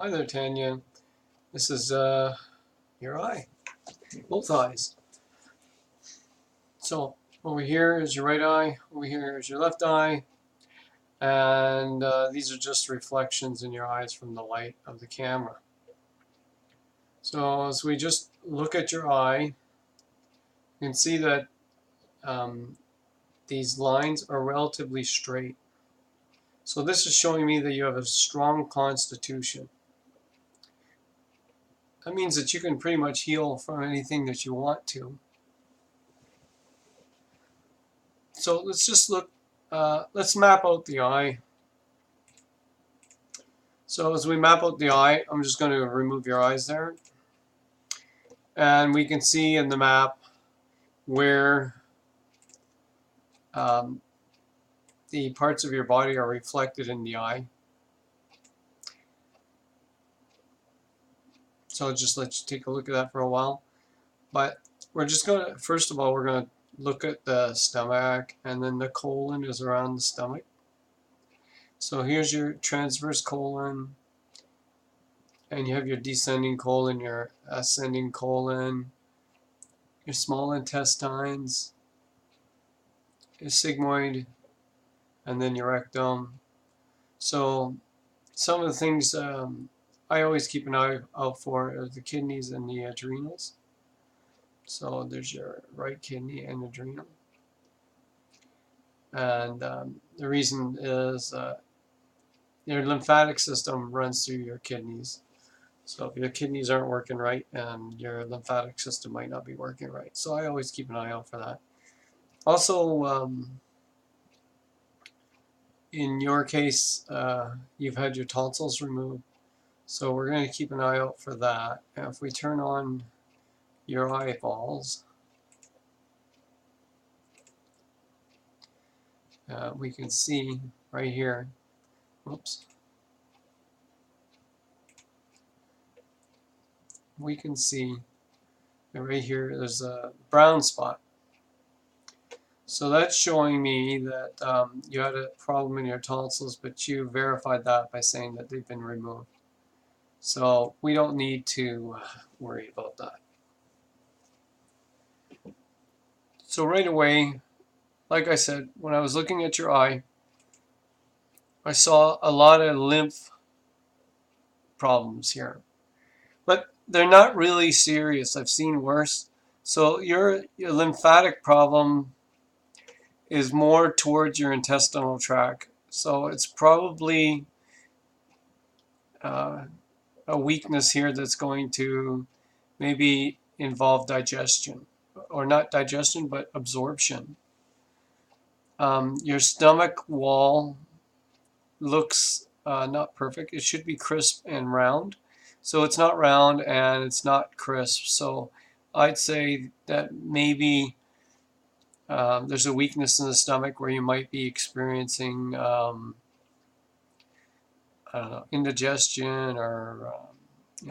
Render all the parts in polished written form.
Hi there, Tanya. This is your eye, both eyes. So over here is your right eye, over here is your left eye, and these are just reflections in your eyes from the light of the camera. So as we just look at your eye, you can see that these lines are relatively straight. So this is showing me that you have a strong constitution. That means that you can pretty much heal from anything that you want to. So let's just look, let's map out the eye. So as we map out the eye, I'm just going to remove your eyes there. And we can see in the map where the parts of your body are reflected in the eye. So I'll just let you take a look at that for a while. But we're just going to, first of all, we're going to look at the stomach, and then the colon is around the stomach. So here's your transverse colon, and you have your descending colon, your ascending colon, your small intestines, your sigmoid, and then your rectum. So some of the things I always keep an eye out for are the kidneys and the adrenals. So there's your right kidney and adrenal. And the reason is your lymphatic system runs through your kidneys. So if your kidneys aren't working right, your lymphatic system might not be working right. So I always keep an eye out for that. Also, in your case, you've had your tonsils removed. So we're going to keep an eye out for that. And if we turn on your eyeballs, we can see right here, whoops, we can see that right here there's a brown spot. So that's showing me that you had a problem in your tonsils, but you verified that by saying that they've been removed. So we don't need to worry about that. So right away, like I said, when I was looking at your eye, I saw a lot of lymph problems here. But they're not really serious. I've seen worse. So your lymphatic problem is more towards your intestinal tract. So it's probably a weakness here that's going to maybe involve digestion. Or not digestion, but absorption. Your stomach wall looks not perfect. It should be crisp and round. So it's not round and it's not crisp. So I'd say that maybe there's a weakness in the stomach where you might be experiencing I don't know, indigestion or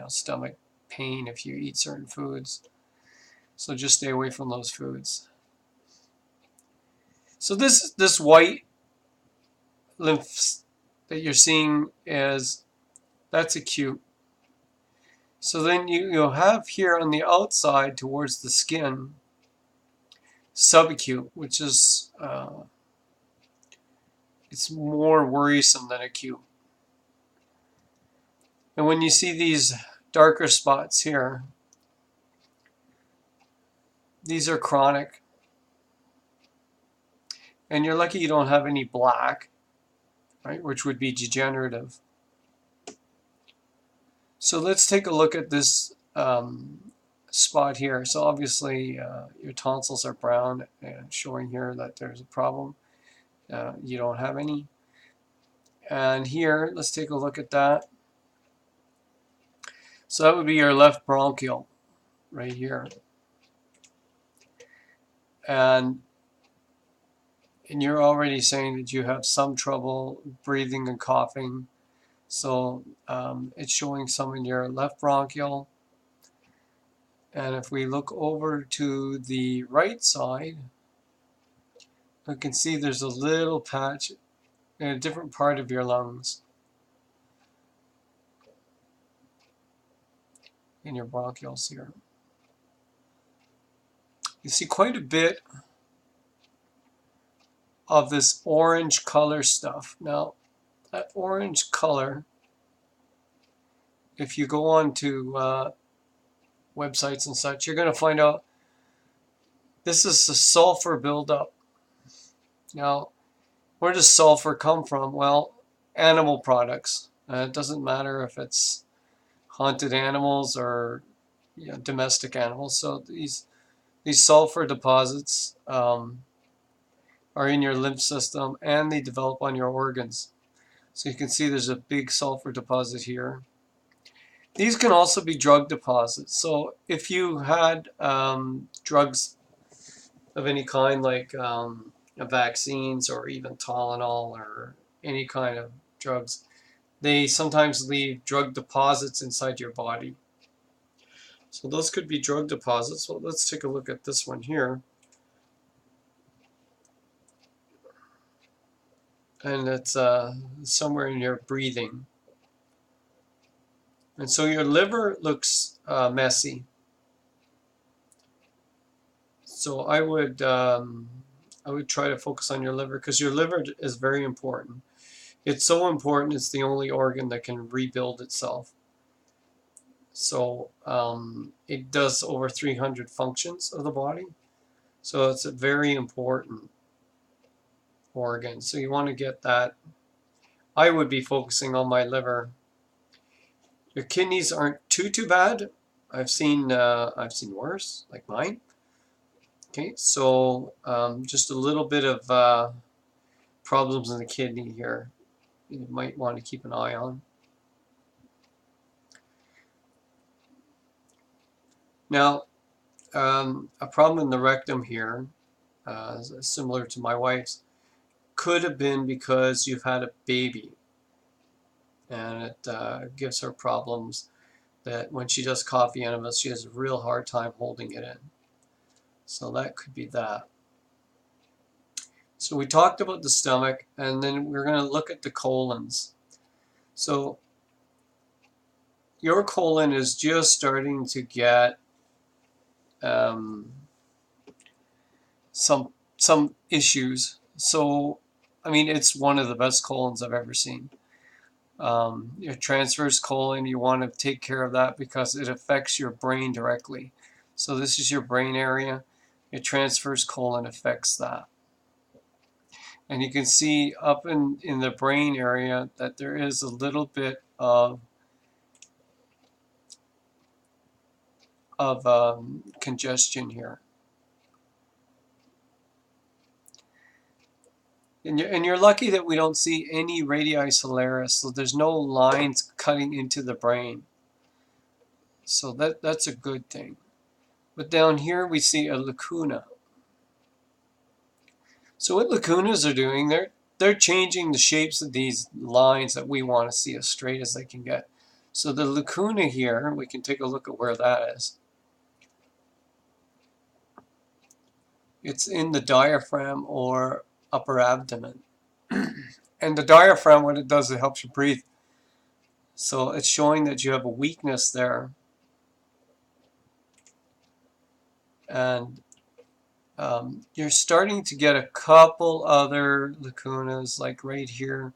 stomach pain if you eat certain foods. So just stay away from those foods. So this white lymph that you're seeing that's acute. So then you'll have here on the outside towards the skin subacute, which is it's more worrisome than acute. And when you see these darker spots here, these are chronic. And you're lucky you don't have any black, right, which would be degenerative. So let's take a look at this spot here. So obviously your tonsils are brown, and showing here that there's a problem. You don't have any. And here, let's take a look at that. So that would be your left bronchial right here. And you're already saying that you have some trouble breathing and coughing. So it's showing some in your left bronchial. And if we look over to the right side, we can see there's a little patch in a different part of your lungs. in your bronchioles here. You see quite a bit of this orange color stuff. Now, that orange color, if you go on to websites and such, you're going to find out this is the sulfur buildup. Now, where does sulfur come from? Well, animal products. It doesn't matter if it's hunted animals or domestic animals. So these sulfur deposits are in your lymph system, and they develop on your organs. So you can see there's a big sulfur deposit here. These can also be drug deposits. So if you had drugs of any kind, like vaccines or even Tylenol or any kind of drugs, they sometimes leave drug deposits inside your body. So those could be drug deposits. Well, let's take a look at this one here. And it's somewhere in your breathing. And so your liver looks messy. So I would try to focus on your liver, because your liver is very important. It's so important, it's the only organ that can rebuild itself. So it does over 300 functions of the body. So it's a very important organ. So you want to get that. I would be focusing on my liver. Your kidneys aren't too bad. I've seen worse, like mine. Okay, so just a little bit of problems in the kidney here you might want to keep an eye on. Now, a problem in the rectum here, similar to my wife's, could have been because you've had a baby, and it gives her problems that when she does coffee enemas, she has a real hard time holding it in. So that could be that. So we talked about the stomach, and then we're going to look at the colons. So your colon is just starting to get some issues. So, I mean, it's one of the best colons I've ever seen. Your transverse colon, you want to take care of that because it affects your brain directly. So this is your brain area. Your transverse colon affects that. And you can see up in the brain area that there is a little bit of congestion here. And you're lucky that we don't see any radii solaris, so there's no lines cutting into the brain. So that's a good thing. But down here we see a lacuna. So what lacunas are doing, they're changing the shapes of these lines that we want to see as straight as they can get. So the lacuna here, we can take a look at where that is. It's in the diaphragm or upper abdomen. And the diaphragm, what it does, it helps you breathe. So it's showing that you have a weakness there. And you're starting to get a couple other lacunas, like right here.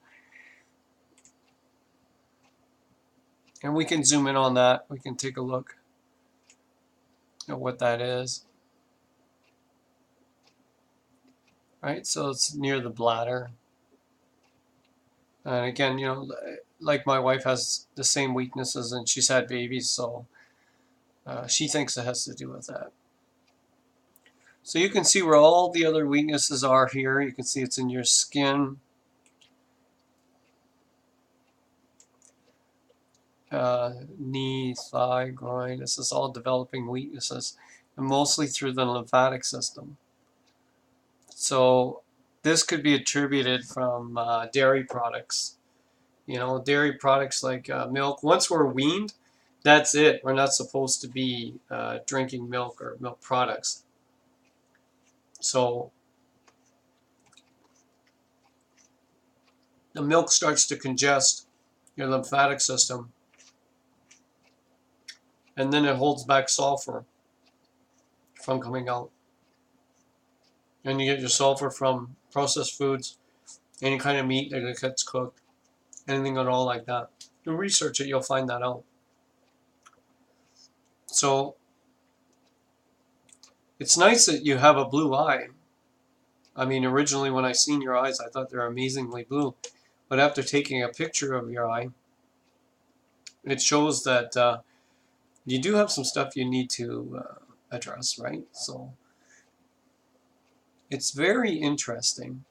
And we can zoom in on that. We can take a look at what that is. Right, so it's near the bladder. And again, you know, like my wife has the same weaknesses, and she's had babies, so she thinks it has to do with that. So you can see where all the other weaknesses are here. You can see it's in your skin, knee, thigh, groin. This is all developing weaknesses, and mostly through the lymphatic system. So this could be attributed from dairy products. You know, dairy products like milk. Once we're weaned, that's it. We're not supposed to be drinking milk or milk products. So the milk starts to congest your lymphatic system, and then it holds back sulfur from coming out. And you get your sulfur from processed foods, any kind of meat that gets cooked, anything at all like that. You research it, you'll find that out. So it's nice that you have a blue eye. I mean, originally when I seen your eyes, I thought they're amazingly blue. But after taking a picture of your eye, it shows that you do have some stuff you need to address, right? So it's very interesting.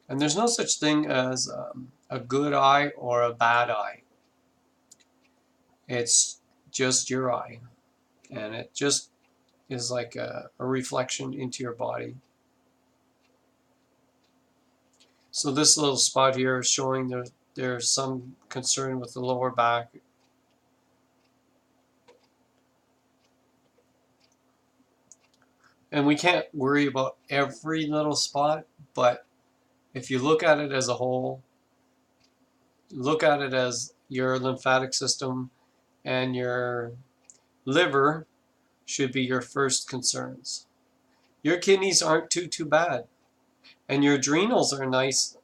And there's no such thing as a good eye or a bad eye. It's just your eye. And it just is like a reflection into your body. So this little spot here is showing there's some concern with the lower back. And we can't worry about every little spot, but if you look at it as a whole, look at it as your lymphatic system and your liver should be your first concerns. Your kidneys aren't too bad, and your adrenals are nice.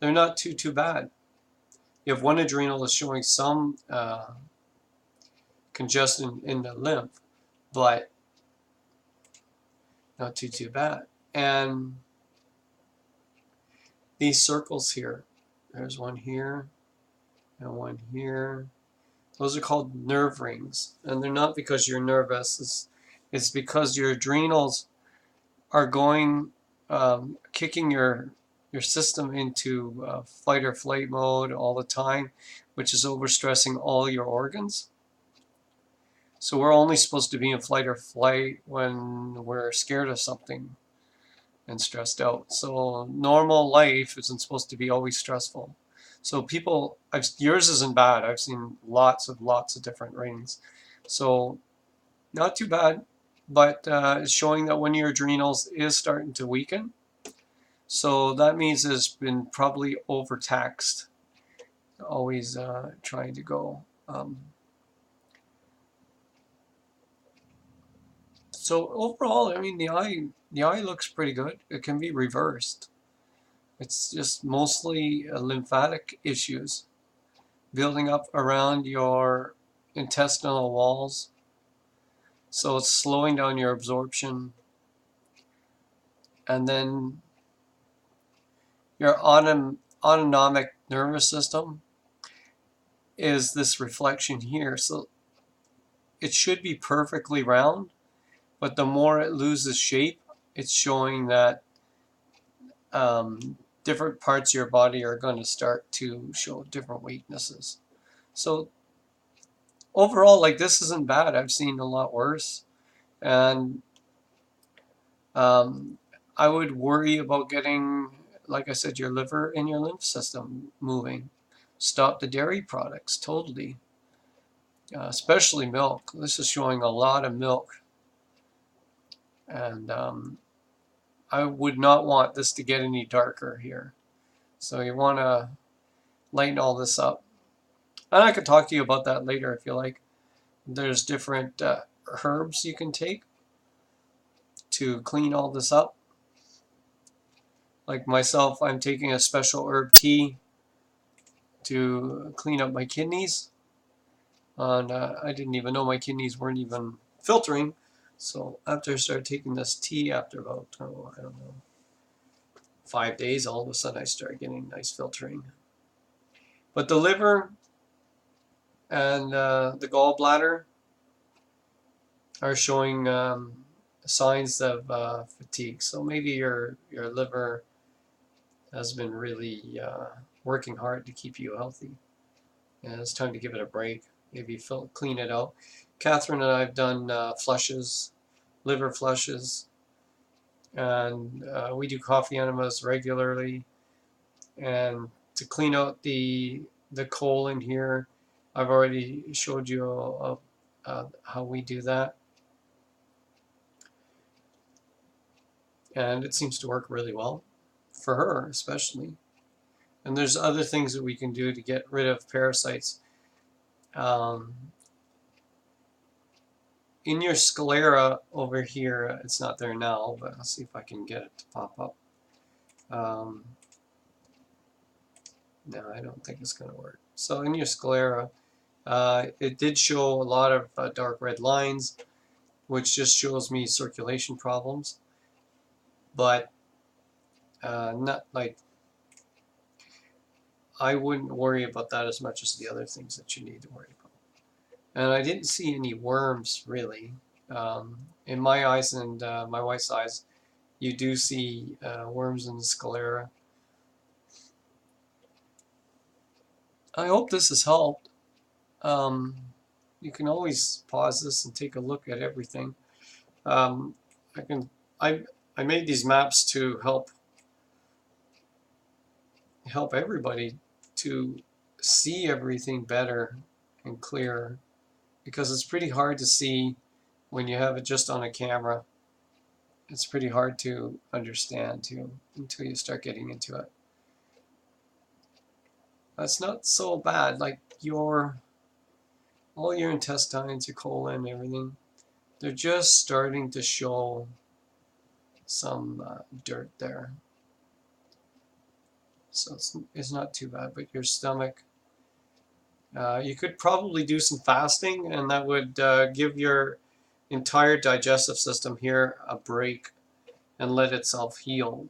They're not too bad. You have one adrenal is showing some congestion in the lymph, but not too bad. And these circles here, there's one here and one here. Those are called nerve rings, and they're not because you're nervous. It's because your adrenals are going, kicking your system into fight or flight mode all the time, which is overstressing all your organs. So we're only supposed to be in flight or flight when we're scared of something and stressed out. So normal life isn't supposed to be always stressful. So people, yours isn't bad. I've seen lots of different rings. So not too bad, but it's showing that one of your adrenals is starting to weaken. So that means it's been probably overtaxed. Always trying to go. So overall, I mean, the eye looks pretty good. It can be reversed. It's just mostly lymphatic issues building up around your intestinal walls. So it's slowing down your absorption. And then your autonomic nervous system is this reflection here. So it should be perfectly round, but the more it loses shape, it's showing that different parts of your body are going to start to show different weaknesses. So overall, like, this isn't bad. I've seen a lot worse, and I would worry about getting, like I said, your liver and your lymph system moving. Stop the dairy products totally, especially milk. This is showing a lot of milk, and I would not want this to get any darker here. So you want to lighten all this up. And I could talk to you about that later if you like. There's different herbs you can take to clean all this up. Like myself, I'm taking a special herb tea to clean up my kidneys. And I didn't even know my kidneys weren't even filtering. So after I started taking this tea, after about, I don't know, 5 days, all of a sudden I started getting nice filtering. But the liver and the gallbladder are showing signs of fatigue. So maybe your liver has been really working hard to keep you healthy, and it's time to give it a break. Maybe clean it out. Catherine and I have done flushes, liver flushes, and we do coffee enemas regularly. And to clean out the colon here, I've already showed you how we do that. And it seems to work really well, for her especially. And there's other things that we can do to get rid of parasites. in your sclera over here, it's not there now, but I'll see if I can get it to pop up. No, I don't think it's going to work. So in your sclera, it did show a lot of dark red lines, which just shows me circulation problems, but not like, I wouldn't worry about that as much as the other things that you need to worry about. And I didn't see any worms really. In my eyes and my wife's eyes, you do see worms in the sclera. I hope this has helped. You can always pause this and take a look at everything. I made these maps to help everybody to see everything better and clearer, because it's pretty hard to see when you have it just on a camera. It's pretty hard to understand too until you start getting into it. That's not so bad. Like all your intestines, your colon, everything, they're just starting to show some dirt there. So it's not too bad. But your stomach, you could probably do some fasting, and that would give your entire digestive system here a break and let itself heal.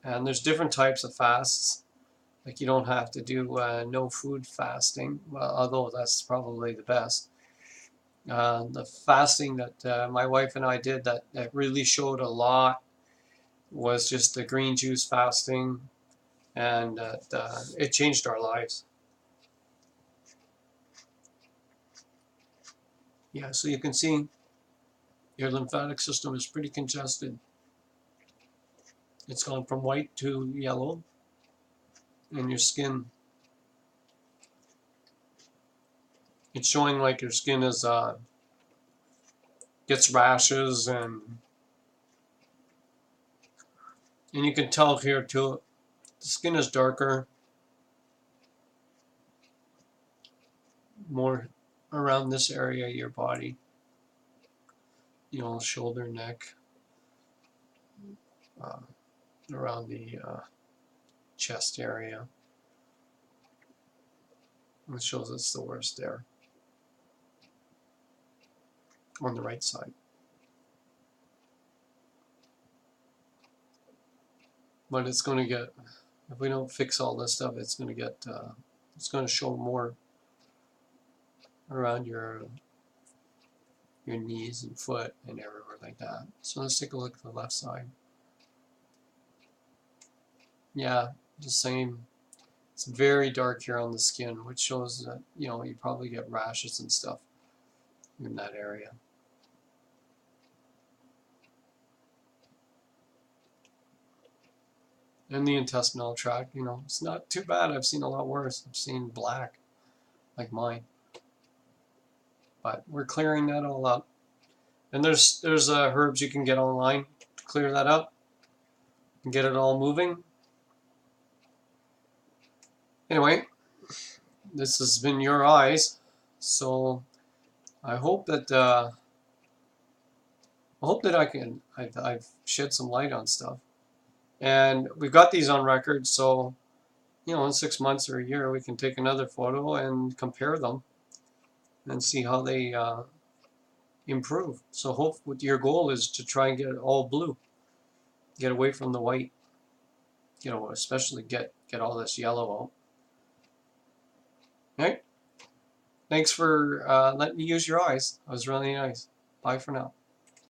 And there's different types of fasts. Like, you don't have to do no food fasting, well, although that's probably the best. The fasting that my wife and I did that really showed a lot was just the green juice fasting, and it changed our lives. Yeah, so you can see your lymphatic system is pretty congested. It's gone from white to yellow, and your skin, it's showing like your skin is gets rashes, and you can tell here too, the skin is darker, more around this area of your body, you know, shoulder, neck, around the chest area. It shows it's the worst there on the right side. But it's going to get, if we don't fix all this stuff, it's going to get, it's going to show more around your knees and foot and everywhere like that. So let's take a look at the left side. Yeah, the same. It's very dark here on the skin, which shows that, you know, you probably get rashes and stuff in that area. And the intestinal tract, you know, it's not too bad. I've seen a lot worse. I've seen black, like mine. But we're clearing that all up. And there's herbs you can get online to clear that up and get it all moving. Anyway, this has been Your Eyes. So I hope that I've shed some light on stuff. And we've got these on record, so, you know, in 6 months or a year, we can take another photo and compare them and see how they improve. So your goal is to try and get it all blue, get away from the white, you know, especially get all this yellow out. Okay. Thanks for letting me use your eyes. That was really nice. Bye for now.